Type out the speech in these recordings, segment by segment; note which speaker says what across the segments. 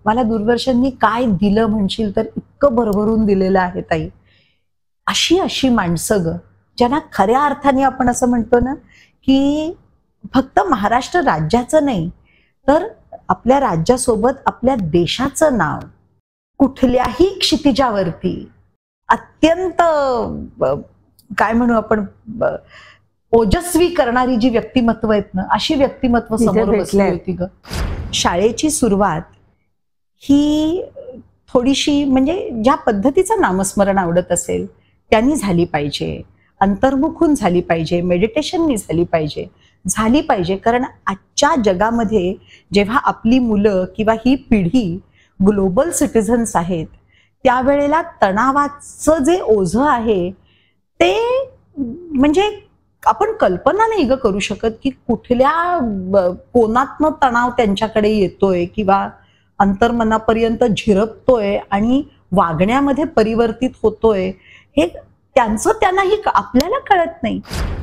Speaker 1: मला दूरदर्शननी काय दिलं म्हणशील तर इतकं भरभरून दिलेलं आहे ताई. अशी अशी माणसं ग, ज्यांना खऱ्या अर्थाने आपण असं म्हणतो ना की फक्त महाराष्ट्र राज्याचं नाही तर आपल्या राज्यासोबत आपल्या देशाचं नाव कुठल्याही क्षितिजावरती अत्यंत काय म्हणू आपण ओजस्वी करणारी जी व्यक्तिमत्व आहेत ना, अशी व्यक्तिमत्व समोर बसली होती ग. शाळेची सुरुवात ही थोडीशी म्हणजे ज्या पद्धतीचं नामस्मरण आवडत असेल त्यांनी झाली पाहिजे, अंतर्मुखून झाली पाहिजे, मेडिटेशननी झाली पाहिजे. कारण आजच्या जगामध्ये जेव्हा आपली मुलं किंवा ही पिढी ग्लोबल सिटिझन्स आहेत त्यावेळेला तणावाचं जे ओझं आहे ते म्हणजे आपण कल्पना नाही ग करू शकत की कुठल्या कोणातनं तणाव त्यांच्याकडे येतोय किंवा अंतर्मनापर्यंत झिरपतोय आणि वागण्यामध्ये परिवर्तित होतोय. हे त्यांनाही आपल्याला कळत नाही.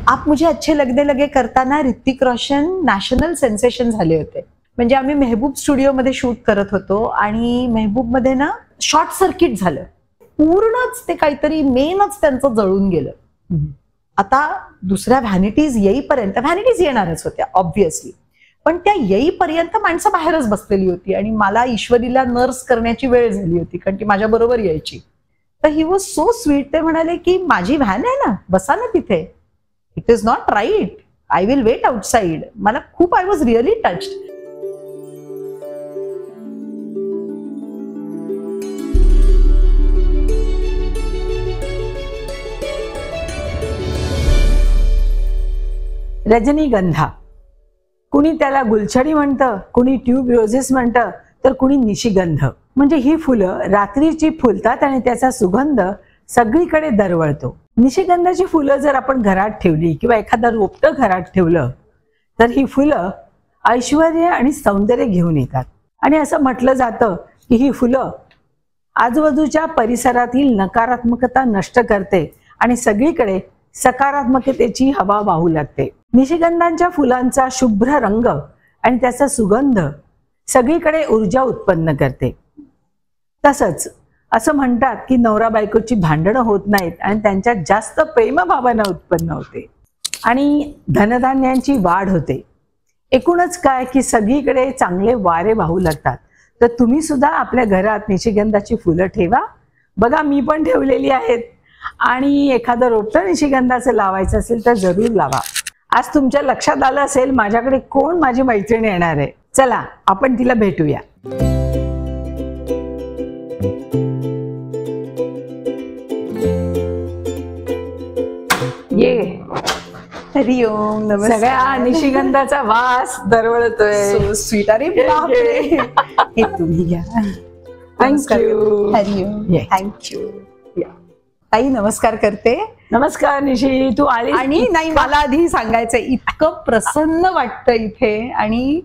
Speaker 1: आप मुझे अच्छे लगदे लगे करताना ऋतिक रोशन नॅशनल सेन्सेशन झाले होते. म्हणजे आम्ही मेहबूब स्टुडिओमध्ये शूट करत होतो आणि मेहबूब मध्ये ना शॉर्ट सर्किट झालं, पूर्णच ते काहीतरी मेनच त्यांचं जळून गेलं. आता दुसऱ्या व्हॅनिटीज येईपर्यंत, व्हॅनिटीज येणारच होत्या ऑब्व्हियसली, पण त्या येईपर्यंत माणसं बाहेरच बसलेली होती आणि मला ईश्वरीला नर्स करण्याची वेळ झाली होती कारण ती माझ्या बरोबर यायची. तर ही वॉज सो स्वीट. ते म्हणाले की माझी व्हॅन आहे ना, बसा ना तिथे, it is not right, I will wait outside. मला खूप, आय वॉज रिअली टच्ड.
Speaker 2: रजनीगंधा, कुणी त्याला गुलछडी म्हणतं, कुणी ट्यूबरोजेस म्हणतं, तर कुणी निशिगंध. म्हणजे ही फुलं रात्रीची फुलतात आणि त्याचा सुगंध सगळीकडे दरवळतो. निशिगंधाची फुलं जर आपण घरात ठेवली किंवा एखादं रोपटं घरात ठेवलं तर ही फुलं ऐश्वर्य आणि सौंदर्य घेऊन येतात. आणि असं म्हटलं जातं की ही फुलं आजूबाजूच्या परिसरातील नकारात्मकता नष्ट करते आणि सगळीकडे सकारात्मकतेची हवा वाहू लागते. निशिगंधांच्या फुलांचा शुभ्र रंग आणि त्याचा सुगंध सगळीकडे ऊर्जा उत्पन्न करते. तसंच असं म्हणतात की नवरा बायकोची भांडणं होत नाहीत आणि त्यांच्यात जास्त प्रेमभावना उत्पन्न होते आणि धनधान्यांची वाढ होते. एकूणच काय की सगळीकडे चांगले वारे वाहू लागतात. तर तुम्ही सुद्धा आपल्या घरात निशिगंधाची फुलं ठेवा. बघा, मी पण ठेवलेली आहेत. आणि एखादं रोपटं निशिगंधाचं लावायचं असेल तर जरूर लावा. आज तुमच्या लक्षात आलं असेल माझ्याकडे कोण माझी मैत्रीण येणार आहे. चला आपण तिला भेटूया. ये.
Speaker 1: हरिओम. नमस्कार.
Speaker 2: सगळ्या निशिगंधाचा वास दरवळतोय.
Speaker 1: So sweet. अरे बापरे. हे तुम्ही घ्या.
Speaker 2: थँक्यू.
Speaker 1: हरिओम. थँक्यू. ताई नमस्कार करते.
Speaker 2: नमस्कार निशी, तू आली.
Speaker 1: आणि नाही, मला आधी सांगायचंय, इतकं प्रसन्न वाटतं इथे आणि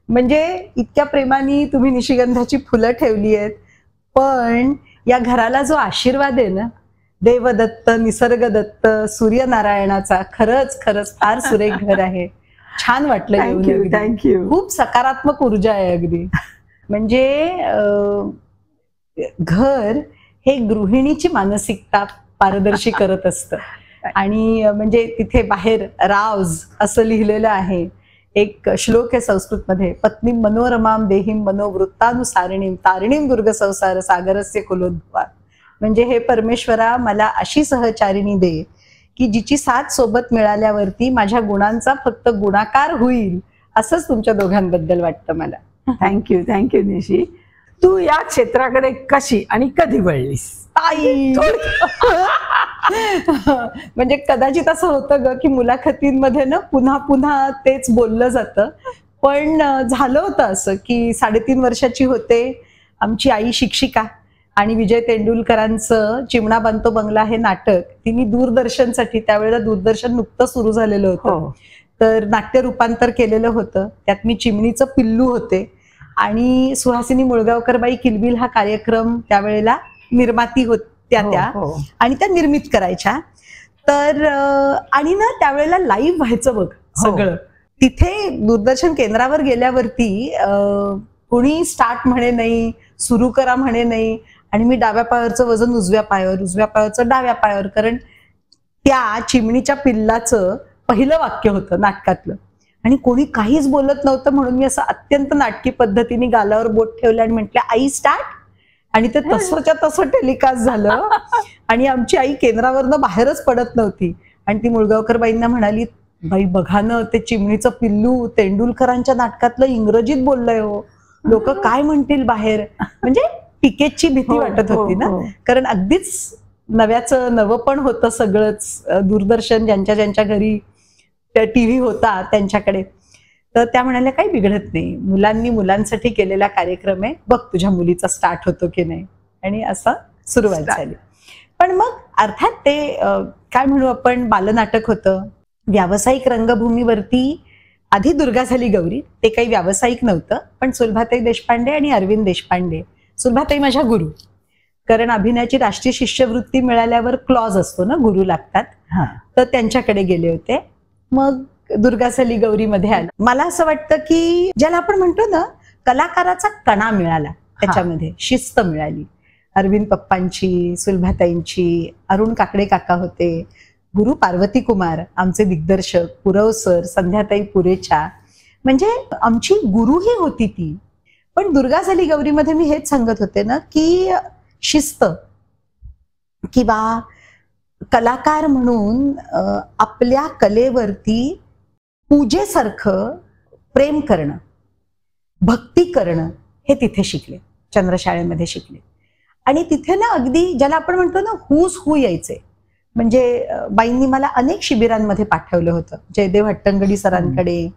Speaker 1: म्हणजे इतक्या प्रेमाने तुम्ही निशिगंधाची फुलं ठेवली आहेत. पण या घराला जो आशीर्वाद आहे ना, देवदत्त, निसर्गदत्त, सूर्यनारायणाचा, खरंच खरंच फार सुरेख घर आहे. छान वाटलं.
Speaker 2: थँक्यू.
Speaker 1: खूप सकारात्मक ऊर्जा आहे अगदी. म्हणजे घर हे गृहिणीची मानसिकता पारदर्शी करत असतं. आणि म्हणजे तिथे बाहेर रावज असं लिहिलेलं आहे. एक श्लोक आहे संस्कृतमध्ये, पत्नी मनोरमाम देहीम मनोवृत्तानुसारिणीम तारिणीम दुर्ग संसार सागरस्य कुलोद्भवा. म्हणजे हे परमेश्वरा, मला अशी सहचारिणी दे की जिची साथ सोबत मिळाल्यावरती माझ्या गुणांचा फक्त गुणाकार होईल. असंच तुमच्या दोघांबद्दल वाटतं मला.
Speaker 2: थँक्यू निशी. तू या क्षेत्राकडे कशी आणि कधी वळलीस?
Speaker 1: ताई म्हणजे कदाचित असं होतं ग की मुलाखतींमध्ये ना पुन्हा पुन्हा तेच बोललं जातं. पण झालं होतं असं की 3.5 वर्षाची होते. आमची आई शिक्षिका आणि विजय तेंडुलकरांचं चिमणा बांधतो बंगला हे नाटक तिने दूरदर्शनसाठी, त्यावेळेला दूरदर्शन नुकतं सुरू झालेलं होतं, तर नाट्य रूपांतर केलेलं होतं. त्यात मी चिमणीचं पिल्लू होते आणि सुहासिनी मुळगावकरबाई किलबिल हा कार्यक्रम त्यावेळेला निर्माती होत्या त्या आणि त्या निर्मित करायच्या. तर आणि ना त्यावेळेला लाईव्ह व्हायचं बघ सगळं. तिथे दूरदर्शन केंद्रावर गेल्यावरती कोणी स्टार्ट म्हणे नाही, सुरू करा म्हणे नाही. आणि मी डाव्या पायावरचं वजन उजव्या पायावरचं डाव्या पायावर, कारण त्या चिमणीच्या पिल्लाचं पहिलं वाक्य होतं नाटकातलं. आणि कोणी काहीच बोलत नव्हतं, म्हणून मी असं अत्यंत नाटकी पद्धतीने गालावर बोट ठेवलं आणि म्हटलं, आई स्टार्ट. आणि ते तसंच्या तसं टेलिकास्ट झालं. आणि आमची आई केंद्रावरनं बाहेरच पडत नव्हती. आणि ती मुळगावकर बाईंना म्हणाली, बाई बघा ना, ते चिमणीचं पिल्लू तेंडुलकरांच्या नाटकातलं इंग्रजीत बोललंय हो, लोक काय म्हणतील बाहेर. म्हणजे टिकेटची भीती वाटत होती ना, कारण अगदीच नव्याचं नवं पण होतं सगळंच. दूरदर्शन ज्यांच्या ज्यांच्या घरी टीव्ही होता त्यांच्याकडे. तर त्या म्हणाल्या, काही बिघडत नाही, मुलांनी मुलांसाठी केलेला कार्यक्रम आहे, बघ तुझ्या मुलीचा स्टार्ट होतो की नाही. आणि असं सुरुवात झाली. पण मग अर्थात ते काय म्हणू आपण, बालनाटक होतं. व्यावसायिक रंगभूमीवरती आधी दुर्गा झाली गौरी, ते काही व्यावसायिक नव्हतं. पण सुलभाताई देशपांडे आणि अरविंद देशपांडे, सुलभाताई माझ्या गुरु, कारण अभिनयाची राष्ट्रीय शिष्यवृत्ती मिळाल्यावर क्लॉज असतो ना, गुरु लागतात. तर त्यांच्याकडे गेले होते. मग दुर्गा झाली गौरी मध्ये आलं. मला असं वाटतं की ज्याला आपण म्हणतो ना, कलाकाराचा कणा मिळाला, त्याच्यामध्ये शिस्त मिळाली. अरविंद पप्पांची, सुलभाताईंची, अरुण काकडे काका होते, गुरु पार्वती कुमार आमचे दिग्दर्शक, पुरव सर, संध्याताई पुरेच्या, म्हणजे आमची गुरुही होती ती. पण दुर्गा झाली गौरीमध्ये मी हेच सांगत होते ना, की शिस्त किंवा कलाकार म्हणून आपल्या कलेवरती पूजेसारखं प्रेम करणं, भक्ती करणं, हे तिथे शिकले, चंद्रशाळेमध्ये शिकले. आणि तिथे ना अगदी ज्याला आपण म्हणतो ना, हुस हू यायचे. म्हणजे बाईंनी मला अनेक शिबिरांमध्ये पाठवलं होतं, जयदेव हट्टंगडी सरांकडे,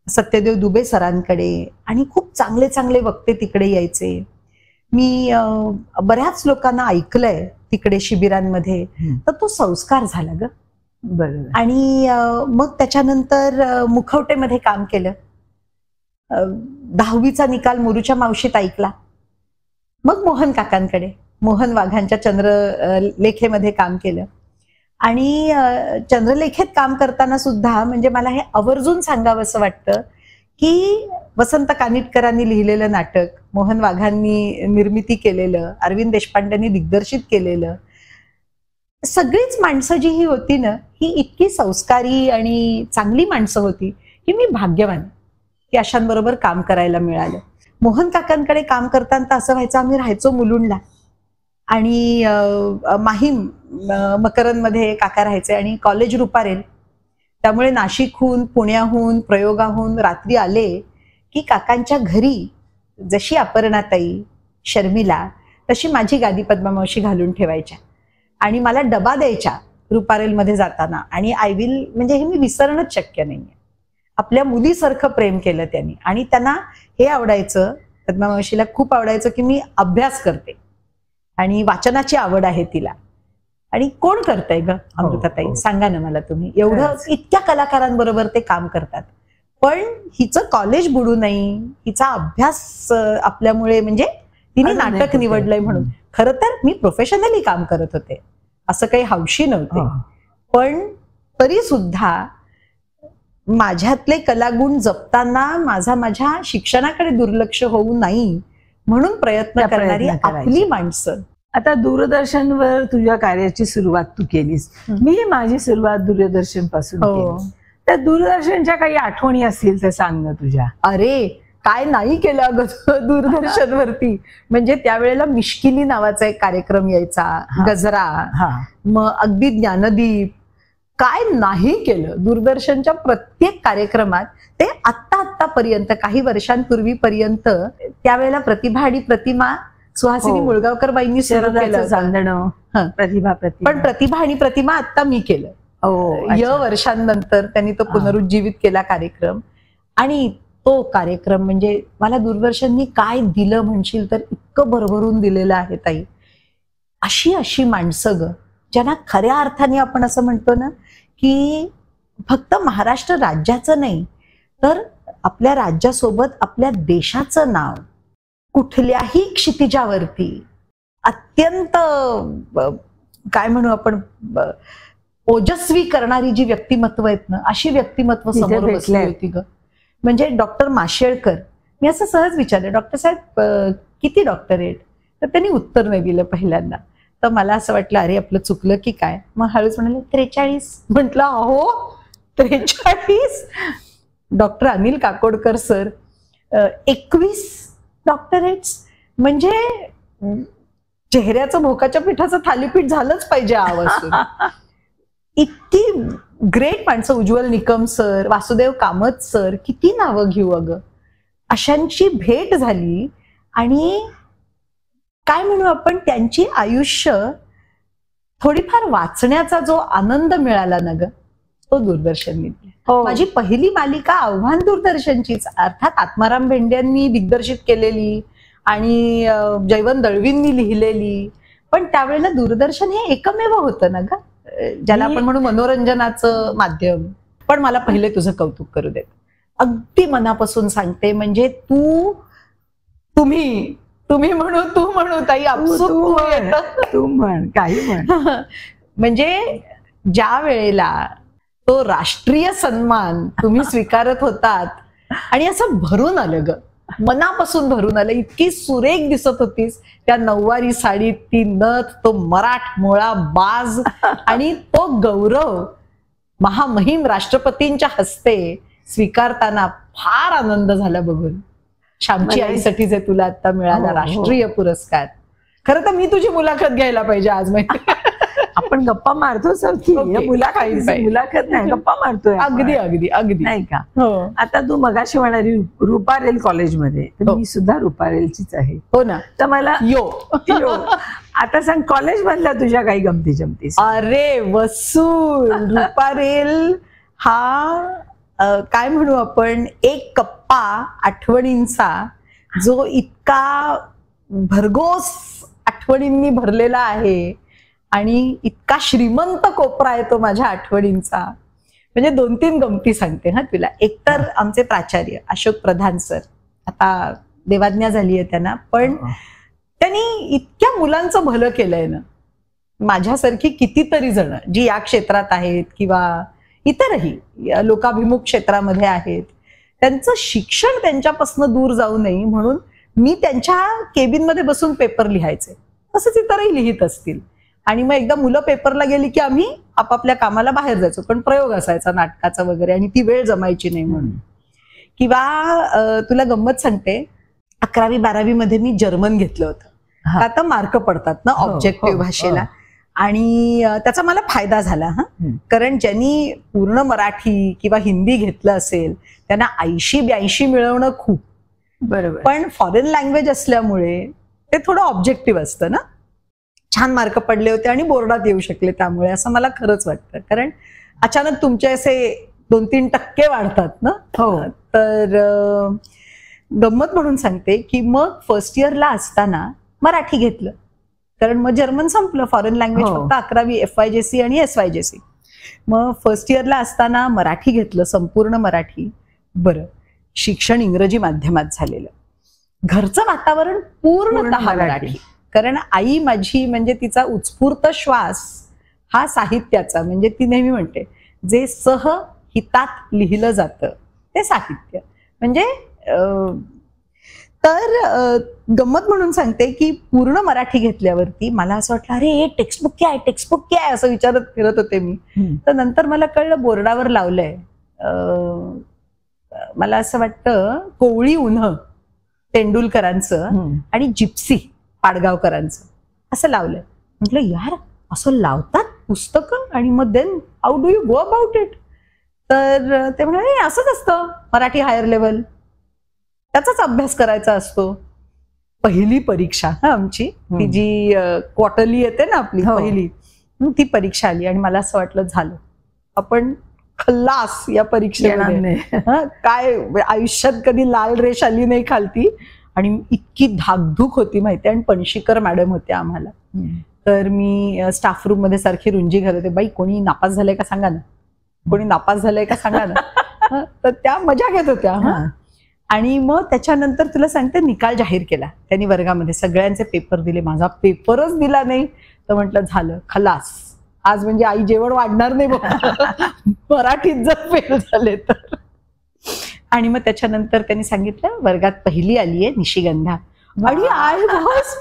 Speaker 1: सत्यदेव दुबे सरांकडे, आणि खूप चांगले चांगले वक्ते तिकडे यायचे. मी बऱ्याच लोकांना ऐकलंय तिकडे शिबिरांमध्ये. तर तो संस्कार झाला ग.
Speaker 2: बरोबर.
Speaker 1: आणि मग त्याच्यानंतर मुखवटेमध्ये काम केलं. 10वीचा निकाल मोरूच्या मावशीत ऐकला. मग मोहन काकांकडे, मोहन वाघांच्या चंद्रलेखेमध्ये काम केलं. आणि चंद्रलेखेत काम करताना सुद्धा म्हणजे मला हे आवर्जून सांगावं असं वाटतं की वसंत कानिटकरांनी लिहिलेलं नाटक, मोहन वाघांनी निर्मिती केलेलं, अरविंद देशपांडेंनी दिग्दर्शित केलेलं, सगळीच माणसं जी ही होती ना, ही इतकी संस्कारी आणि चांगली माणसं होती की मी भाग्यवान की अशांबरोबर काम करायला मिळालं. मोहन काकांकडे काम करताना असं व्हायचं, आम्ही राहायचो मुलुंडला आणि माहीम मकरंदमध्ये काका राहायचे आणि कॉलेज रुपारेल, त्यामुळे नाशिकहून, पुण्याहून, प्रयोगाहून रात्री आले की काकांच्या घरी जशी अपर्णाताई, शर्मिला, तशी माझी गादी पद्मामावशी घालून ठेवायच्या आणि मला डबा द्यायच्या रुपारेलमध्ये जाताना. आणि आय विल, म्हणजे हे मी विसरणंच शक्य नाहीये. आपल्या मुलीसारखं प्रेम केलं त्यांनी. आणि त्यांना हे आवडायचं, पद्मामावशीला खूप आवडायचं की मी अभ्यास करते आणि वाचनाची आवड आहे तिला. आणि कोण करताय ग अमृताताई, सांगा ना मला तुम्ही. एवढं इतक्या कलाकारांबरोबर ते काम करतात, पण हिचं कॉलेज बुडू नये, हिचा अभ्यास आपल्यामुळे, म्हणजे तिने नाटक निवडलंय म्हणून. खरं तर मी प्रोफेशनली काम करत होते, असं काही हौशी नव्हते. पण तरी सुद्धा माझ्यातले कलागुण जपताना माझ्या शिक्षणाकडे दुर्लक्ष होऊ नये म्हणून प्रयत्न करणारी आपली माणसं.
Speaker 2: आता दूरदर्शनवर तुझ्या कार्याची सुरुवात तू केलीस. मी माझी सुरुवात दूरदर्शन पासून केली. त्या दूरदर्शनच्या काही आठवणी असतील तर सांग ना तुझ्या.
Speaker 1: अरे काय नाही केलं अगं दूरदर्शनवरती. म्हणजे त्यावेळेला मिश्किली नावाचा एक कार्यक्रम यायचा, गजरा, मग अगदी ज्ञानदीप. काय नाही केलं दूरदर्शनच्या प्रत्येक कार्यक्रमात. ते आत्तापर्यंत, काही वर्षांपूर्वीपर्यंत, त्यावेळेला प्रतिभा आणि प्रतिमा सुहासिनी मुळगावकर बाईंनी सुरू केलं चांदणं. पण प्रतिभा आणि प्रतिमा आता मी केलं. वर्षांनंतर त्यांनी तो पुनरुज्जीवित केला कार्यक्रम. आणि तो कार्यक्रम म्हणजे मला दूरदर्शननी काय दिलं म्हणशील तर इतकं भरभरून दिलेलं आहे ताई. अशी माणसं ग, ज्यांना खऱ्या अर्थाने आपण असं म्हणतो ना की फक्त महाराष्ट्र राज्याचं नाही तर आपल्या राज्यासोबत आपल्या देशाचं नाव कुठल्याही क्षितिजावरती अत्यंत काय म्हणू आपण ओजस्वी करणारी जी व्यक्तिमत्व आहेत ना, अशी व्यक्तिमत्व समोर बसली होती ग. म्हणजे डॉक्टर माशेळकर मी असं सहज विचारलं, डॉक्टर साहेब किती डॉक्टरेट? तर त्यांनी उत्तर नाही दिलं पहिल्यांदा. तर मला असं वाटलं अरे आपलं चुकलं की काय. मग हळूच म्हणाले 43. म्हटलं अहो 43? Doctor Anil Kakodkar sir 21 doctorates, म्हणजे चेहऱ्याचं भोकाच्या पिठाचं थालीपीठ झालंच पाहिजे आवासून. इतकी ग्रेट माणसं, उज्ज्वल निकम सर, वासुदेव कामत सर, किती नावं घेऊ अगं. अशांची भेट झाली आणि काय म्हणू आपण, त्यांची आयुष्य थोडीफार वाचण्याचा जो आनंद मिळाला ना ग, तो दूरदर्शननी दिला. माझी पहिली मालिका आव्हान दूरदर्शनचीच, अर्थात आत्माराम भेंड्यांनी दिग्दर्शित केलेली आणि जयवंत दळवींनी लिहिलेली, पण त्यावेळेला दूरदर्शन हे एकमेव होतं ना ग, ज्याला आपण म्हणू मनोरंजनाचं माध्यम. पण मला पहिले तुझं कौतुक करू देत, अगदी मनापासून सांगते. म्हणजे तुम्ही म्हणू, तू म्हणू ताई,
Speaker 2: तू म्हण, काही म्हण.
Speaker 1: म्हणजे ज्या वेळेला तो राष्ट्रीय सन्मान तुम्ही स्वीकारत होतात आणि असं भरून आलं ग, मनापासून भरून आलं. इतकी सुरेख दिसत होतीस त्या नऊवारी साडीत, ती नथ, तो मराठमोळा बाज आणि तो गौरव महामहिम राष्ट्रपतींच्या हस्ते स्वीकारताना फार आनंद झाला बघून. श्यामची आईसाठी जे तुला आता मिळाला राष्ट्रीय पुरस्कार, खरं तर मी तुझी मुलाखत घ्यायला पाहिजे आज. माहिती
Speaker 2: आपण गप्पा मारतो मुलाखत नाही, गप्पा मारतोय.
Speaker 1: अगदी अगदी अगदी,
Speaker 2: नाही का. आता तू मगाशी म्हणाली रुपारेल कॉलेजमध्ये, मी सुद्धा रुपारेलचीच आहे.
Speaker 1: हो ना.
Speaker 2: तर मला आता सांग, कॉलेज मधल्या तुझ्या काही गमती जमती?
Speaker 1: अरे वसूल, रुपारेल हा काय म्हणू आपण, एक कप्पा आठवणींचा जो इतका भरघोस आठवणींनी भरलेला आहे आणि इतका श्रीमंत कोपरा आहे तो माझ्या आठवणींचा. म्हणजे 2-3 गमती सांगते हा तुला. एकतर आमचे प्राचार्य अशोक प्रधान सर, आता देवाज्ञा झाली आहे त्यांना, पण त्यांनी इतक्या मुलांचं भलं केलंय ना. माझ्यासारखी कितीतरी जण जी या क्षेत्रात आहेत किंवा इतरही लोकाभिमुख क्षेत्रामध्ये आहेत, त्यांचं शिक्षण त्यांच्यापासून दूर जाऊ नये म्हणून मी त्यांच्या केबिनमध्ये बसून पेपर लिहायचे. तसंच इतरही लिहित असतील. आणि मग एकदा मुलं पेपरला गेली की आम्ही आपापल्या कामाला बाहेर जायचो, पण प्रयोग असायचा नाटकाचा वगैरे आणि ती वेळ जमायची नाही म्हणून. किंवा तुला गंमत सांगते, 11वी-12वी मध्ये मी जर्मन घेतलं होतं. आता मार्क पडतात ना ऑब्जेक्टिव्ह भाषेला, आणि त्याचा मला फायदा झाला. कारण ज्यांनी पूर्ण मराठी किंवा हिंदी घेतलं असेल त्यांना 80-82 मिळवणं खूप
Speaker 2: बरोबर,
Speaker 1: पण फॉरेन लँग्वेज असल्यामुळे ते थोडं ऑब्जेक्टिव्ह असतं ना. छान मार्क पडले होते आणि बोर्डात येऊ शकले त्यामुळे, असं मला खरंच वाटतं. कारण अचानक तुमचे असे 2-3 टक्के वाढतात ना. तर गंमत म्हणून सांगते की मग फर्स्ट इयरला असताना मराठी घेतलं, कारण मग जर्मन संपलं, फॉरेन लँग्वेज फक्त 11वी FYJC आणि SYJC. मग फर्स्ट इयरला असताना मराठी घेतलं, संपूर्ण मराठी. बरं, शिक्षण इंग्रजी माध्यमात झालेलं, घरचं वातावरण पूर्णतः मराठी. कारण आई माझी म्हणजे तिचा उत्स्फूर्त श्वास हा साहित्याचा, म्हणजे ती नेहमी म्हणते जे सहहितात लिहिलं जातं ते साहित्य. म्हणजे तर गंमत म्हणून सांगते की पूर्ण मराठी घेतल्यावरती मला असं वाटलं अरे टेक्स्टबुक काय आहे, टेक्स्टबुक काय आहे असं विचारत फिरत होते मी. तर नंतर मला कळलं बोर्डावर लावलंय, मला असं वाटतं कोवळी उन्ह तेंडुलकरांचं आणि जिप्सी पाडगावकरांचं असं लावलंय. म्हटलं यार असं लावतात पुस्तकं, आणि मग then how do you go about it. तर ते म्हणाले असंच असतं मराठी हायर लेवल, त्याचाच अभ्यास करायचा असतो. पहिली परीक्षा आमची ती जी क्वार्टरली येते ना आपली पहिली, ती परीक्षा आली आणि मला असं वाटलं झालं आपण खल्लास या परीक्षेमध्ये. काय आयुष्यात कधी लाल रेष आली नाही खालती, आणि इतकी धाकधूक होती माहिती. आणि पणशीकर मॅडम होते आम्हाला. तर मी स्टाफ रूम मध्ये सारखी रुंजी घालत होते, बाई कोणी नापास झालंय का सांगा ना, कोणी नापास झालंय का सांगा ना. तर त्या मजा घेत होत्या. आणि मग त्याच्यानंतर तुला सांगते निकाल जाहीर केला त्यांनी वर्गामध्ये, सगळ्यांचे पेपर दिले, माझा पेपरच दिला नाही. तर म्हटलं झालं खलास, आज म्हणजे आई जेवण वाढणार नाही मराठीत जर फेल झाले तर. आणि मग त्याच्यानंतर त्यांनी सांगितलं वर्गात पहिली आली आहे निशिगंधा. आणि आय वॉज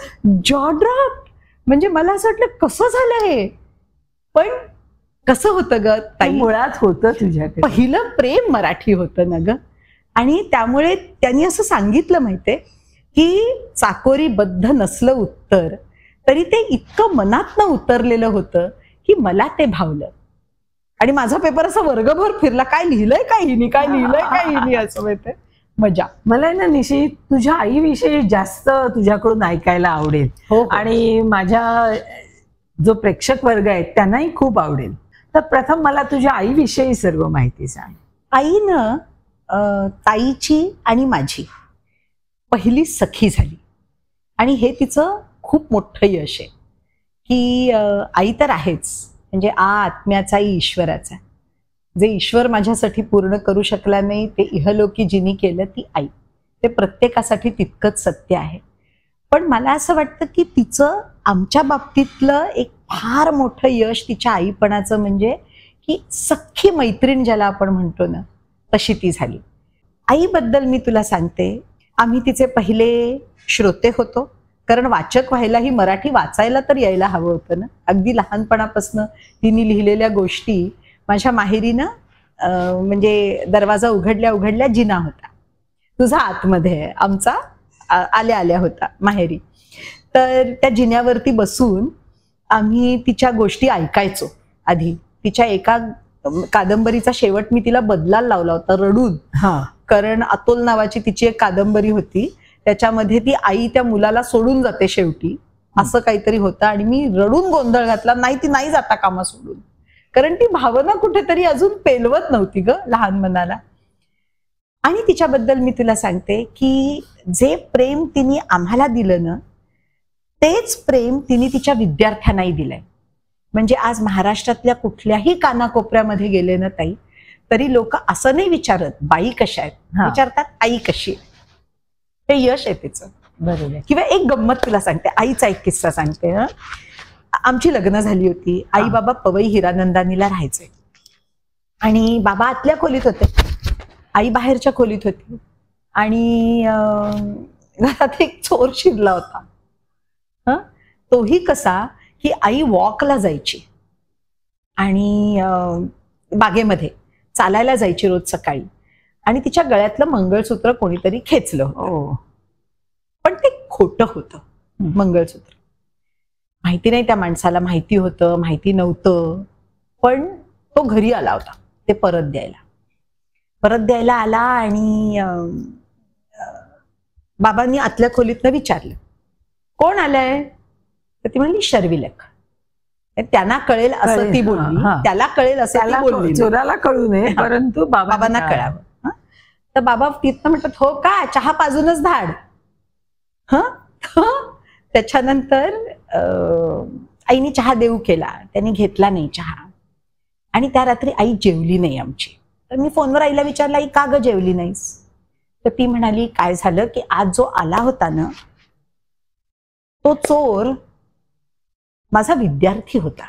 Speaker 1: जॉ ड्रॉप. म्हणजे मला असं वाटलं कसं झालं हे. पण कसं होतं ग ताई,
Speaker 2: मुळात होतं तुझ्याकडे
Speaker 1: पहिलं प्रेम मराठी होतं ना ग. आणि त्यामुळे त्यांनी असं सांगितलं माहितीये की चाकोरीबद्ध नसलं उत्तर तरी ते इतकं मनातनं उतरलेलं होतं की मला ते भावलं. आणि माझा पेपर असा वर्गभर फिरला, काय लिहिलंय काय हिनी, काय लिहिलंय काय हिनी, असं माहितीये. मजा.
Speaker 2: मला ना निशी तुझ्या आईविषयी जास्त तुझ्याकडून ऐकायला आवडेल.
Speaker 1: हो.
Speaker 2: आणि माझ्या जो प्रेक्षक वर्ग आहे त्यांनाही खूप आवडेल. तर प्रथम मला तुझ्या आईविषयी सर्व माहिती सांग.
Speaker 1: आईनं ताईची आणि माझी पहिली सखी झाली. आणि हे तिचं खूप मोठं यश आहे की आई तर आहेच, म्हणजे आत्म्याचा ईश्वराचा. जे ईश्वर माझ्यासाठी पूर्ण करू शकला नाही ते इहलोकी जिनी केलं ती आई. ते प्रत्येकासाठी तितकंच सत्य आहे. पण मला असं वाटतं की तिचं आमच्या बाबतीतलं एक फार मोठं यश तिच्या आईपणाचं म्हणजे की सख्खी मैत्रीण ज्याला आपण म्हणतो ना तशी ती झाली. आईबद्दल मी तुला सांगते, आम्ही तिचे पहिले श्रोते होतो. कारण वाचक व्हायलाही मराठी वाचायला तर यायला हवं होतं ना. अगदी लहानपणापासून तिने लिहिलेल्या गोष्टी माझ्या माहेरीनं म्हणजे दरवाजा उघडल्या उघडल्या जिना होता, तुझा आतमध्ये आमचा आल्या आल्या होता माहेरी. तर त्या जिन्यावरती बसून आम्ही तिच्या गोष्टी ऐकायचो. आधी तिच्या एका कादंबरीचा शेवट मी तिला बदलायला लावला होता रडून. कारण अतोल नावाची तिची एक कादंबरी होती, त्याच्यामध्ये ती आई त्या मुलाला सोडून जाते शेवटी, असं काहीतरी होतं. आणि मी रडून गोंधळ घातला, नाही ती नाही जाता कामा सोडून. कारण ती भावना कुठेतरी अजून पेलवत नव्हती ग लहान मनाला. आणि तिच्याबद्दल मी तुला सांगते की जे प्रेम तिने आम्हाला दिलं ना तेच प्रेम तिने तिच्या विद्यार्थ्यांनाही दिलंय. म्हणजे आज महाराष्ट्रातल्या कुठल्याही कानाकोपऱ्यामध्ये गेले ना ताई तरी लोक असं नाही विचारत बाई कशा आहेत, विचारतात आई कशी आहे. हे यश आहे तिचं.
Speaker 2: बरोबर.
Speaker 1: किंवा एक गंमत तुला सांगते, आईचा एक किस्सा सांगते. आमची लग्न झाली होती. आई बाबा पवई हिरानंदानीला राहायचे आणि बाबा आतल्या खोलीत होते, आई बाहेरच्या खोलीत होती. आणि घरात एक चोर शिरला होता. तोही कसा की आई वॉकला जायची आणि बागेमध्ये चालायला जायची रोज सकाळी आणि तिच्या गळ्यातलं मंगळसूत्र कोणीतरी खेचलं होतं. पण ते खोटं होतं मंगळसूत्र. माहिती नाही त्या माणसाला माहिती होतं माहिती नव्हतं, पण तो घरी आला होता ते परत द्यायला आला. आणि बाबांनी आतल्या खोलीतनं विचारलं कोण आलंय, तर ती म्हणली शर्विलक. त्यांना कळेल असं ती बोलली, त्याला कळेल असं ती बोलली,
Speaker 2: चोराला कळू नये परंतु
Speaker 1: बाबांना कळावं. तर बाबा तिथनं म्हणतात हो का, चहा पाजूनच धाड. त्याच्यानंतर आईने चहा देऊ केला, त्यांनी घेतला नाही चहा. आणि त्या रात्री आई जेवली नाही आमची. तर मी फोनवर आईला विचारलं आई का ग जेवली नाहीस. तर ती म्हणाली काय झालं की आज जो आला होता ना तो चोर माझा विद्यार्थी होता.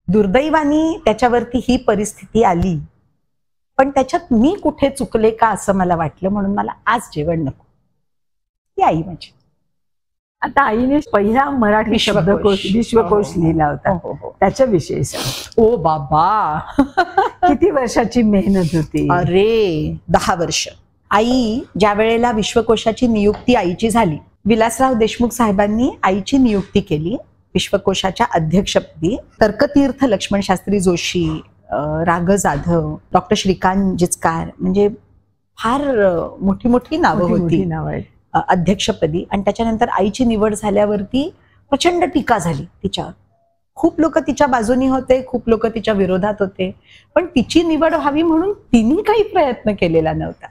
Speaker 1: दुर्दैवानी त्याच्यावरती ही परिस्थिती आली, पण त्याच्यात मी कुठे चुकले का असं मला वाटलं, म्हणून मला आज जेवण नको. ही आई माझी.
Speaker 2: आता आईने पहिला मराठी विश्वकोश लिहिला होता, त्याच्याविषयी सांग.
Speaker 1: ओ बाबा
Speaker 2: किती वर्षाची मेहनत होती.
Speaker 1: अरे 10 वर्ष. आई ज्या वेळेला विश्वकोशाची नियुक्ती आईची झाली, विलासराव देशमुख साहेबांनी आईची नियुक्ती केली विश्वकोशाच्या अध्यक्षपदी. तर्कतीर्थ लक्ष्मण शास्त्री जोशी, राघ जाधव, डॉक्टर श्रीकांत जिचकार, म्हणजे फार मोठी मोठी नावं होती अध्यक्षपदी. आणि त्याच्यानंतर आईची निवड झाल्यावरती प्रचंड टीका झाली तिच्यावर. खूप लोक तिच्या बाजूनी होते, खूप लोक तिच्या विरोधात होते, पण तिची निवड व्हावी म्हणून तिने काही प्रयत्न केलेला नव्हता.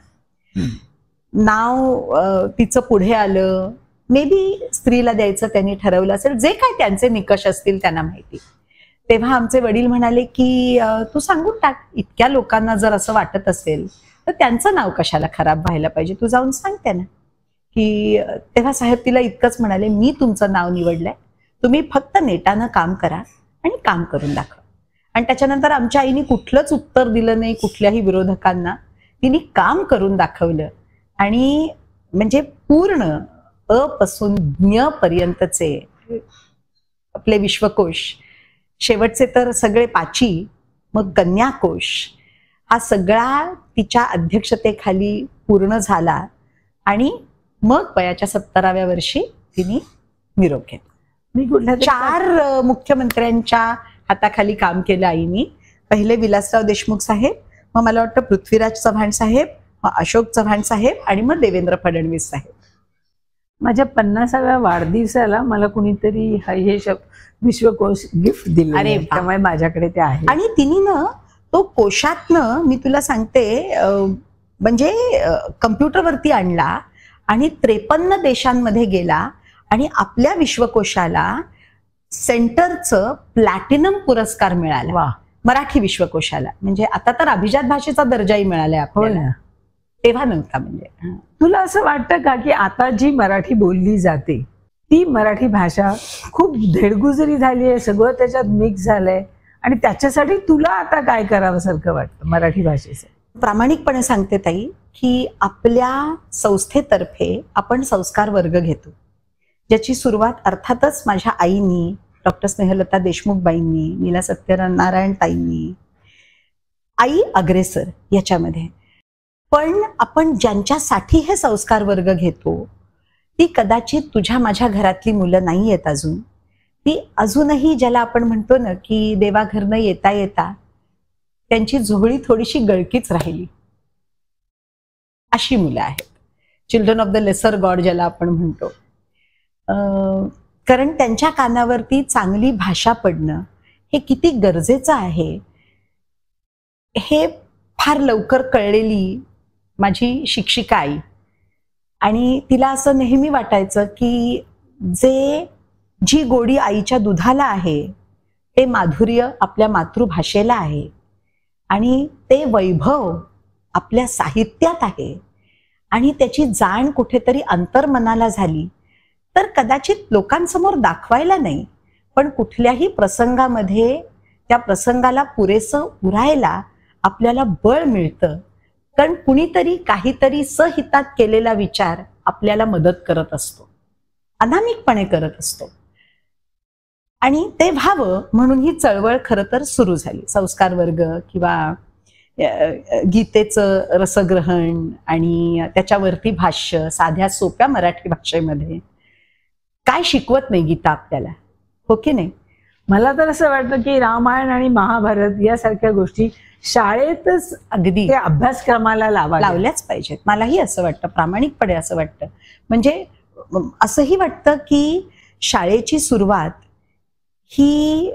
Speaker 1: नाव तिचं पुढे आलं, मे बी स्त्रीला द्यायचं त्यांनी ठरवलं असेल, जे काय त्यांचे निकष असतील त्यांना माहिती. तेव्हा आमचे वडील म्हणाले की तू सांगून टाक, इतक्या लोकांना जर असं वाटत असेल तर त्यांचं नाव कशाला खराब व्हायला पाहिजे, तू जाऊन सांग त्यांना की. तेव्हा साहेब तिला इतकंच म्हणाले मी तुमचं नाव निवडलंय, तुम्ही फक्त नेटानं काम करा आणि काम करून दाखवा. आणि त्याच्यानंतर आमच्या आईने कुठलंच उत्तर दिलं नाही कुठल्याही विरोधकांना. तिने काम करून दाखवलं आणि म्हणजे पूर्ण अ पासून ज्ञ पर्यंतचे आपले विश्वकोश, शेवटचे तर सगळे पाची, मग कन्याकोश, हा सगळा तिच्या अध्यक्षतेखाली पूर्ण झाला आणि मग वयाच्या 70व्या वर्षी तिने निरोप घेतला.
Speaker 2: मी कुठल्या
Speaker 1: 4 मुख्यमंत्र्यांच्या हाताखाली काम केलं आईनी. पहिले विलासराव देशमुख साहेब, मग मला वाटतं पृथ्वीराज चव्हाण साहेब, मग अशोक चव्हाण साहेब आणि मग देवेंद्र फडणवीस साहेब.
Speaker 2: माझ्या 50व्या वाढदिवसाला मला कुणीतरी हे विश्वकोश गिफ्ट दिले.
Speaker 1: अरे
Speaker 2: त्यामुळे माझ्याकडे ते आहे.
Speaker 1: आणि तिने ना तो कोशातनं मी तुला सांगते म्हणजे कम्प्युटरवरती आणला आणि 53 देशांमध्ये गेला आणि आपल्या विश्वकोशाला सेंटरचं प्लॅटिनम पुरस्कार मिळाला.
Speaker 2: वा.
Speaker 1: मराठी विश्वकोशाला. म्हणजे आता तर अभिजात भाषेचा दर्जाही मिळालाय आपल्याला, तेव्हा नव्हता. म्हणजे
Speaker 2: तुला असं वाटतं का की आता जी मराठी बोलली जाते ती मराठी भाषा खूप धेडगुजरी झाली आहे, सगळं त्याच्यात मिक्स झालंय आणि त्याच्यासाठी तुला आता काय करावं सारखं वाटतं मराठी भाषेचं?
Speaker 1: प्रामाणिकपणे सांगते ताई की आपल्या संस्थेतर्फे आपण संस्कार वर्ग घेतो, ज्याची सुरुवात अर्थातच माझ्या आईनी, डॉक्टर स्नेहलता देशमुखबाईंनी, नीला सत्यनारायण ताईंनी, आई अग्रेसर याच्यामध्ये. पण आपण ज्यांच्यासाठी हे संस्कार वर्ग घेतो ती कदाचित तुझ्या माझ्या घरातली मुलं नाही आहेत अजून. ती अजूनही ज्याला आपण म्हणतो ना की देवाघरनं येता येता त्यांची झोळी थोडीशी गळकीच राहिली, अशी मुलं आहेत. Children of the lesser god ज्याला आपण म्हणतो. कारण त्यांच्या कानावरती चांगली भाषा पडणं हे किती गरजेचं आहे हे फार लवकर कळलेली माझी शिक्षिका आई. आणि तिला असं नेहमी वाटायचं की जी गोडी आईच्या दुधाला आहे ते माधुर्य आपल्या मातृभाषेला आहे आणि ते वैभव आपल्या साहित्यात आहे आणि त्याची जाण कुठेतरी अंतर्मनाला झाली तर कदाचित लोकांसमोर दाखवायला नाही पण कुठल्याही प्रसंगामध्ये त्या प्रसंगाला पुरेसं उरायला आपल्याला बळ मिळतं. कारण कुणीतरी काहीतरी सहितात केलेला विचार आपल्याला मदत करत असतो, अनामिकपणे करत असतो. आणि ते व्हावं म्हणून ही चळवळ खरं तर सुरू झाली. संस्कार वर्ग किंवा गीतेचं रसग्रहण आणि त्याच्यावरती भाष्य साध्या सोप्या मराठी भाषेमध्ये. काय शिकवत नाही गीता आपल्याला, हो की नाही?
Speaker 2: मला तर असं वाटतं की रामायण आणि महाभारत यासारख्या गोष्टी शाळेतच
Speaker 1: अगदी
Speaker 2: ते अभ्यासक्रमाला
Speaker 1: लावल्याच पाहिजेत. मलाही असं वाटतं, प्रामाणिकपणे असं वाटतं. म्हणजे असंही वाटतं की शाळेची सुरुवात ही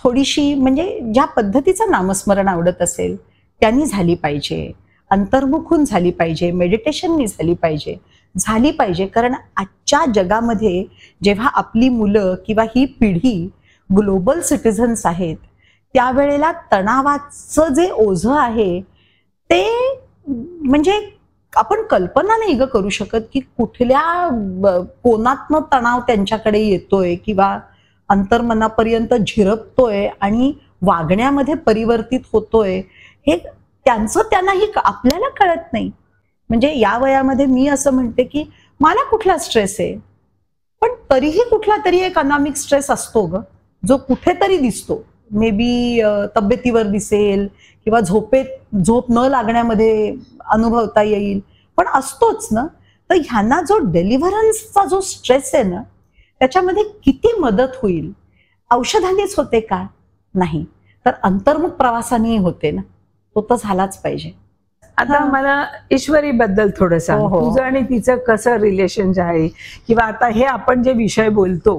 Speaker 1: थोडीशी म्हणजे ज्या पद्धतीचं नामस्मरण आवडत असेल त्यांनी झाली पाहिजे, अंतर्मुखून झाली पाहिजे, मेडिटेशननी झाली पाहिजे. कारण आजच्या जगामध्ये जेव्हा आपली मुलं किंवा ही पिढी ग्लोबल सिटिझन्स आहेत त्यावेळेला तणावाचं जे ओझं आहे ते म्हणजे आपण कल्पना नाही ग करू शकत की कुठल्या कोणातनं तणाव त्यांच्याकडे येतोय किंवा अंतर्मनापर्यंत झिरपतोय आणि वागण्यामध्ये परिवर्तित होतोय हे त्यांनाही आपल्याला कळत नाही. म्हणजे या वयामध्ये मी असं म्हणते की मला कुठला स्ट्रेस आहे, पण तरीही कुठला तरी एक अनामिक स्ट्रेस असतो ग, जो कुठेतरी दिसतो. मे बी तब्येतीवर दिसेल किंवा झोप न लागण्यामध्ये अनुभवता येईल, पण असतोच ना. तर ह्यांना जो डेलिव्हरन्सचा जो स्ट्रेस आहे ना त्याच्यामध्ये किती मदत होईल? औषधांनीच होते का? नाही, तर अंतर्मुख प्रवासानेही होते ना. तो तर झालाच पाहिजे.
Speaker 2: आता मला ईश्वरी बद्दल थोडं सांग. तुझं आणि तिचं कसं रिलेशन आहे किंवा आता हे आपण जे विषय बोलतो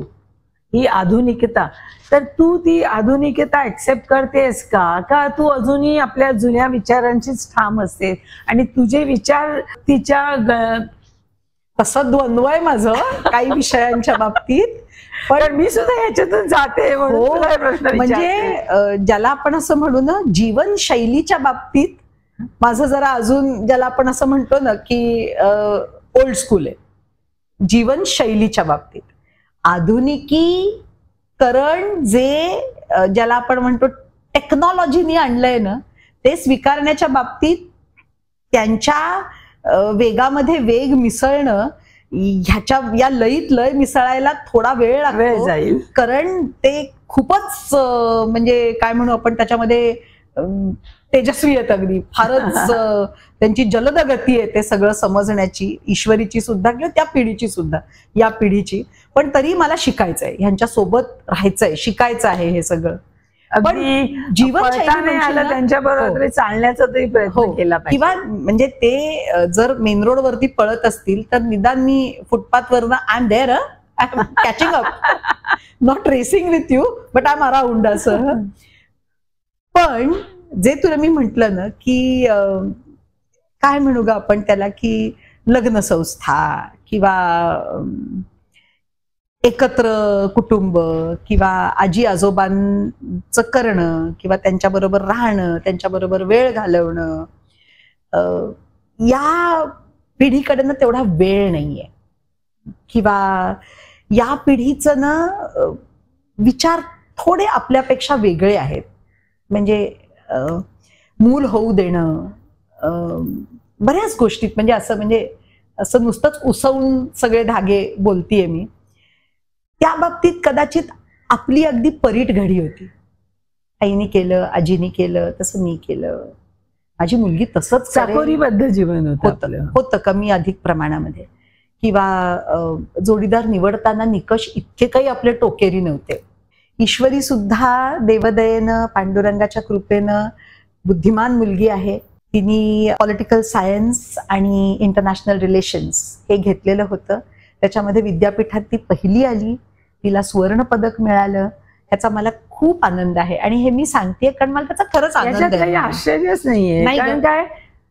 Speaker 2: ही आधुनिकता, तर तू ती आधुनिकता ऍक्सेप्ट करतेस का तू अजूनही आपल्या जुन्या विचारांचीच ठाम असते आणि तुझे विचार तिच्या
Speaker 1: तसं द्वंद्व आहे माझं काही विषयांच्या बाबतीत.
Speaker 2: पण मी सुद्धा ह्याच्यातून जाते
Speaker 1: म्हणजे ज्याला आपण असं म्हणू ना जीवनशैलीच्या बाबतीत माझं जरा अजून ज्याला आपण असं म्हणतो ना की ओल्ड स्कूल आहे. जीवनशैलीच्या बाबतीत आधुनिकीकरण ज्याला आपण म्हणतो टेक्नॉलॉजीनी आणलंय ना ते स्वीकारण्याच्या बाबतीत त्यांच्या वेगामध्ये वेग मिसळणं, ह्याच्या या लयीत लय मिसळायला थोडा वेळ लागतो
Speaker 2: जाईल,
Speaker 1: कारण ते खूपच म्हणजे काय म्हणू आपण त्याच्यामध्ये तेजस्वी आहेत अगदी, फारच त्यांची जलद गती आहे ते सगळं समजण्याची, ईश्वरीची सुद्धा किंवा त्या पिढीची सुद्धा, या पिढीची. पण तरी मला शिकायचंय, ह्यांच्या सोबत राहायचंय, शिकायचं आहे हे सगळं. पण
Speaker 2: जीवनशैली आलं त्यांच्याबरोबर चालण्याचा तरी प्रयत्न केला पाहिजे.
Speaker 1: किंवा म्हणजे ते जर मेन रोड वरती पळत असतील तर निदान मी फुटपाथ वरनं I am there, I am catching up, not racing with you but I am around असं. पण जे तुला मी म्हंटल ना की काय म्हणू ग आपण त्याला, की लग्न संस्था किंवा एकत्र कुटुंब किंवा आजी आजोबांचं करणं किंवा त्यांच्याबरोबर राहणं, त्यांच्याबरोबर वेळ घालवणं, या पिढीकडनं तेवढा वेळ नाहीये. किंवा या पिढीचं ना विचार थोडे आपल्यापेक्षा वेगळे आहेत. म्हणजे मूल होऊ देणं, बऱ्याच गोष्टीत म्हणजे असं नुसतंच उसवून सगळे धागे बोलतीये मी, त्या बाबतीत कदाचित आपली अगदी परीट घडी होती. आईने केलं, आजीने केलं, तसं मी केलं, माझी मुलगी तसंच
Speaker 2: चाकोरीबद्ध जीवन
Speaker 1: होतं कमी अधिक प्रमाणामध्ये. किंवा जोडीदार निवडताना निकष इतके काही आपले टोकेरी नव्हते. ईश्वरी सुद्धा देवदयेनं, पांडुरंगाच्या कृपेनं बुद्धिमान मुलगी आहे. तिने पॉलिटिकल सायन्स आणि इंटरनॅशनल रिलेशन्स हे घेतलेलं होतं. त्याच्यामध्ये विद्यापीठात ती पहिली आली, तिला सुवर्ण पदक मिळालं, ह्याचा मला खूप आनंद आहे. आणि हे मी सांगतेय कारण मला त्याचा खरंच आनंद आहे.
Speaker 2: आश्चर्यच नाहीये, कारण काय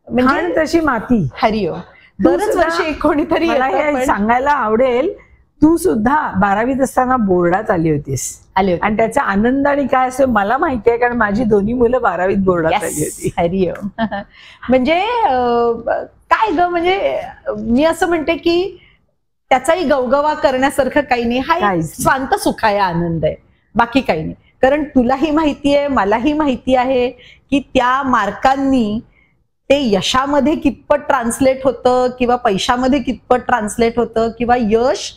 Speaker 2: म्हणजे तशी माती.
Speaker 1: हरिओ, दरच वर्षी कोणीतरी
Speaker 2: सांगायला आवडेल, तू सुद्धा 12वीत असताना बोर्डात आली होतीस. आणि त्याचा आनंद आणि काय असं मला माहिती आहे, कारण माझी दोन्ही मुलं 12वीत बोर्डात आली होती.
Speaker 1: हरिओम. म्हणजे काय ग, म्हणजे मी असं म्हणते की त्याचाही गवगवा करण्यासारखं काही नाही, हा स्वांत सुखाया आनंद आहे, बाकी काही नाही. कारण तुलाही माहिती आहे, मलाही माहिती आहे की त्या मार्कांनी ते यशामध्ये कितपत ट्रान्सलेट होतं किंवा पैशामध्ये कितपत ट्रान्सलेट होतं किंवा यश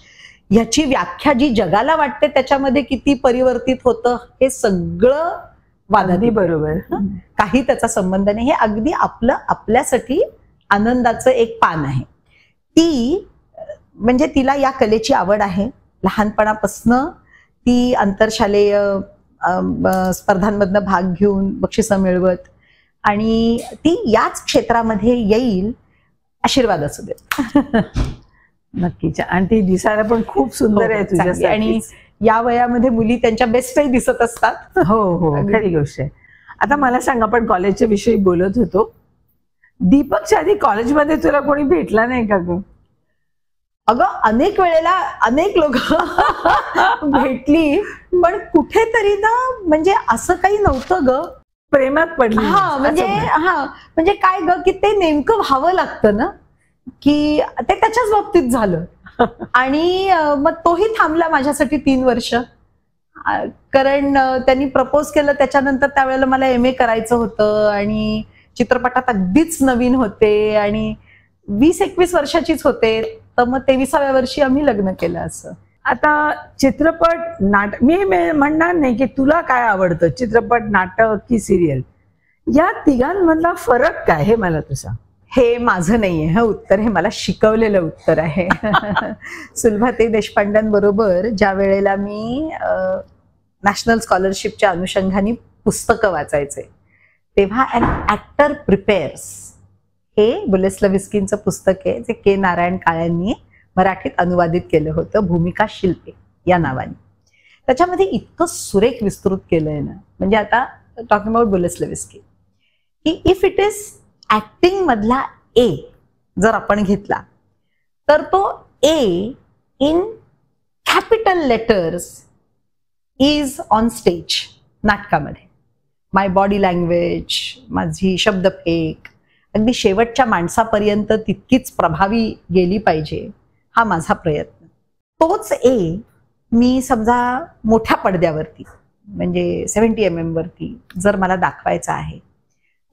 Speaker 1: ह्याची व्याख्या जी जगाला वाटते त्याच्यामध्ये किती परिवर्तित होतं, हे सगळं वादादी
Speaker 2: बरोबर.
Speaker 1: काही त्याचा संबंध नाही. हे अगदी आपल्यासाठी आनंदाचं एक पान आहे. ती म्हणजे तिला या कलेची आवड आहे लहानपणापासनं. ती आंतरशालेय स्पर्धांमधनं भाग घेऊन बक्षिसं मिळवत, आणि ती याच क्षेत्रामध्ये येईल, आशीर्वाद असू देत.
Speaker 2: नक्कीच. आणि ती दिसायला पण खूप सुंदर आहे तुझ्या,
Speaker 1: आणि या वयामध्ये मुली त्यांच्या बेस्टही दिसत असतात.
Speaker 2: हो हो, खरी गोष्ट आहे. आता मला सांग, आपण कॉलेजच्या विषयी बोलत होतो, दीपकच्या आधी कॉलेजमध्ये तुला कोणी भेटला नाही का ग?
Speaker 1: अगं अनेक वेळेला अनेक लोक भेटली, पण कुठेतरी ना म्हणजे असं काही नव्हतं ग,
Speaker 2: प्रेमात पडली.
Speaker 1: म्हणजे काय ग, की ते नेमकं व्हावं लागतं ना, की ते त्याच्याच बाबतीत झालं. आणि मग तोही थांबला माझ्यासाठी 3 वर्ष, कारण त्यांनी प्रपोज केलं. त्याच्यानंतर त्यावेळेला मला MA करायचं होतं आणि चित्रपटात अगदीच नवीन होते आणि 20-21 वर्षाचीच होते. तर मग 23व्या वर्षी आम्ही लग्न केलं. असं.
Speaker 2: आता चित्रपट, नाटक, मी म्हणणार नाही की तुला काय आवडतं, चित्रपट, नाटक की सिरियल, या तिघांमधला फरक काय हे मला तू सांग.
Speaker 1: हे माझं नाहीये हे उत्तर, हे मला शिकवलेलं उत्तर आहे. सुलभाताई देशपांड्यांबरोबर ज्या वेळेला मी नॅशनल स्कॉलरशिपच्या अनुषंगाने पुस्तकं वाचायचे, तेव्हा ॲन ॲक्टर प्रिपेअर्स हे बुलेस्लविस्कींचं पुस्तक आहे, जे के नारायण काळ्यांनी मराठीत अनुवादित केलं होतं, भूमिका शिल्पे या नावाने. त्याच्यामध्ये इतकं सुरेख विस्तृत केलंय ना, म्हणजे आता टॉकिंग अबाउट बुलेस्लविस्की, की इफ इट इज ऍक्टिंग मधला ए जर आपण घेतला तर तो A in capital letters is on stage नाटकामध्ये. माय बॉडी लँग्वेज, माझी शब्दफेक अगदी शेवटच्या माणसापर्यंत तितकीच प्रभावी गेली पाहिजे, हा माझा प्रयत्न. तोच ए मी समजा मोठ्या पडद्यावरती म्हणजे 70 mm वरती जर मला दाखवायचा आहे,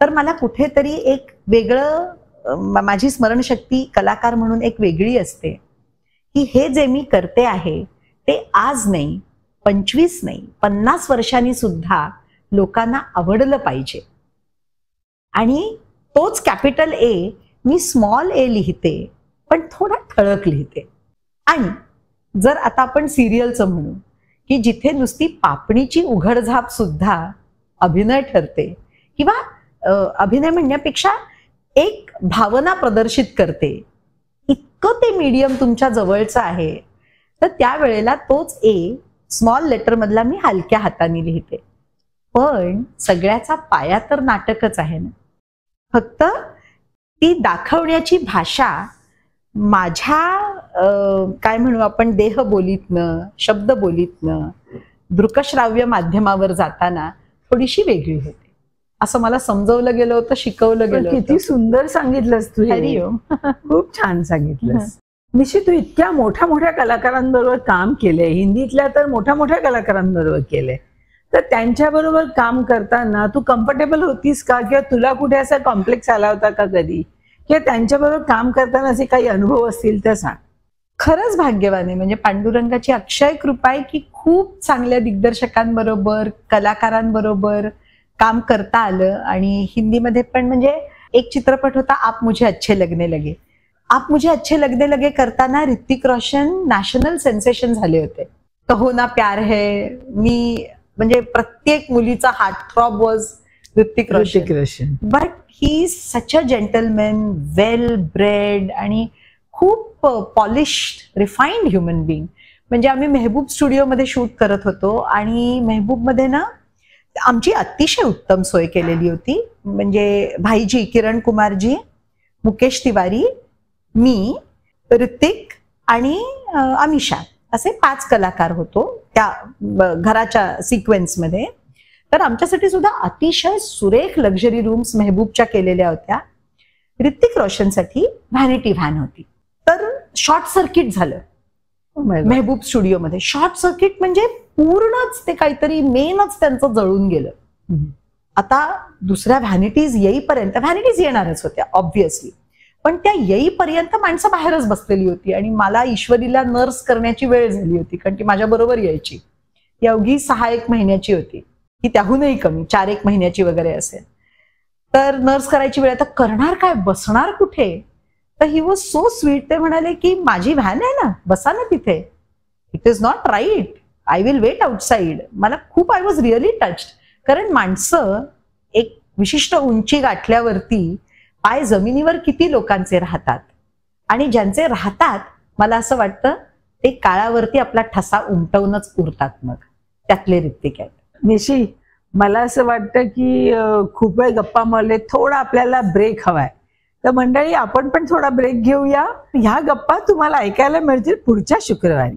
Speaker 1: तर मला कुठेतरी एक वेगळं माझी स्मरणशक्ती कलाकार म्हणून एक वेगळी असते की हे जे मी करते आहे ते आज नाही, 25 नाही, 50 वर्षांनी सुद्धा लोकांना आवडलं पाहिजे. आणि तोच कॅपिटल ए मी स्मॉल ए लिहिते, पण थोडा ठळक लिहिते. आणि जर आता आपण सिरियलचं म्हणू की जिथे नुसती पापणीची उघडझाप सुद्धा अभिनय ठरते, किंवा अभिनय म्हणण्यापेक्षा एक भावना प्रदर्शित करते, इतकं ते मीडियम तुमच्या जवळचं आहे, तर त्यावेळेला तोच ए स्मॉल लेटर मधला मी हलक्या हाताने लिहिते. पण सगळ्याचा पाया तर नाटकच आहे ना. फक्त ती दाखवण्याची भाषा माझ्या काय म्हणू आपण देहबोलीतनं, शब्दबोलीतनं, दृकश्राव्य माध्यमावर जाताना थोडीशी वेगळी होते, असं मला समजवलं गेलं होतं, शिकवलं गेलं होतं.
Speaker 2: किती सुंदर सांगितलंस तू.
Speaker 1: हरिओम.
Speaker 2: खूप छान सांगितलंस. निशी, तू इतक्या मोठ्या मोठ्या कलाकारांबरोबर काम केलंय, हिंदीतल्या तर मोठ्या मोठ्या कलाकारांबरोबर केलंय, तर त्यांच्याबरोबर काम करताना तू कम्फर्टेबल होतीस का, किंवा तुला कुठे असा कॉम्प्लेक्स आला होता का कधी, किंवा त्यांच्याबरोबर काम करताना असे काही अनुभव असतील तर सांग.
Speaker 1: खरंच भाग्यवान आहे, म्हणजे पांडुरंगाची अक्षय कृपा आहे की खूप चांगल्या दिग्दर्शकांबरोबर, कलाकारांबरोबर काम करता आलं. आणि हिंदीमध्ये पण म्हणजे एक चित्रपट होता आप मुझे अच्छे लगने लगे. आप मुझे अच्छे लगने लगे करताना ऋतिक रोशन नॅशनल सेन्सेशन झाले होते. कहो ना प्यार है, मी म्हणजे प्रत्येक मुलीचा heart throb was Hrithik Roshan. But he is such a gentleman, well bread आणि खूप पॉलिश्ड, रिफाइंड ह्युमन बिंग. म्हणजे आम्ही मेहबूब स्टुडिओमध्ये शूट करत होतो आणि मेहबूबमध्ये ना आमची अतिशय उत्तम सोय केलेली होती. म्हणजे भाईजी, किरण कुमारजी, मुकेश तिवारी, मी, ऋतिक आणि अमिषा असे 5 कलाकार होतो त्या घराच्या सिक्वेन्समध्ये. तर आमच्यासाठी सुद्धा अतिशय सुरेख लक्झरी रूम्स मेहबूबच्या केलेल्या होत्या. ऋतिक रोशनसाठी व्हॅनिटी व्हॅन होती. तर शॉर्ट सर्किट झालं मेहबूब स्टुडिओमध्ये. शॉर्ट सर्किट म्हणजे पूर्णच ते काहीतरी मेनच त्यांचं जळून गेलं. आता दुसऱ्या व्हॅनिटीज येईपर्यंत, व्हॅनिटीज येणारच होत्या ऑब्व्हियसली, पण त्या येईपर्यंत माणसं बाहेरच बसलेली होती आणि मला ईश्वरीला नर्स करण्याची वेळ झाली होती, कारण ती माझ्या बरोबर यायची. ती अवघी 6-1 महिन्याची होती, की त्याहूनही कमी, 4-1 महिन्याची वगैरे असेल. तर नर्स करायची वेळ, आता करणार काय, बसणार कुठे. तर ही वॉज सो स्वीट. ते म्हणाले की माझी व्हॅन आहे ना, बसा ना तिथे. It is not right, I will wait outside. मला खूप, आय वॉज रिअली टच्ड. कारण माणसं एक विशिष्ट उंची गाठल्यावरती पाय जमिनीवर किती लोकांचे राहतात, आणि ज्यांचे राहतात मला असं वाटतं ते काळावरती आपला ठसा उमटवूनच उरतात. मग त्यातले ऋतिक आहेत.
Speaker 2: निशी, मला असं वाटतं की खूप वेळ गप्पा मारले, थोडा आपल्याला ब्रेक हवाय. तर मंडळी, आपण पण थोडा ब्रेक घेऊया. ह्या गप्पा तुम्हाला ऐकायला मिळतील पुढच्या शुक्रवारी.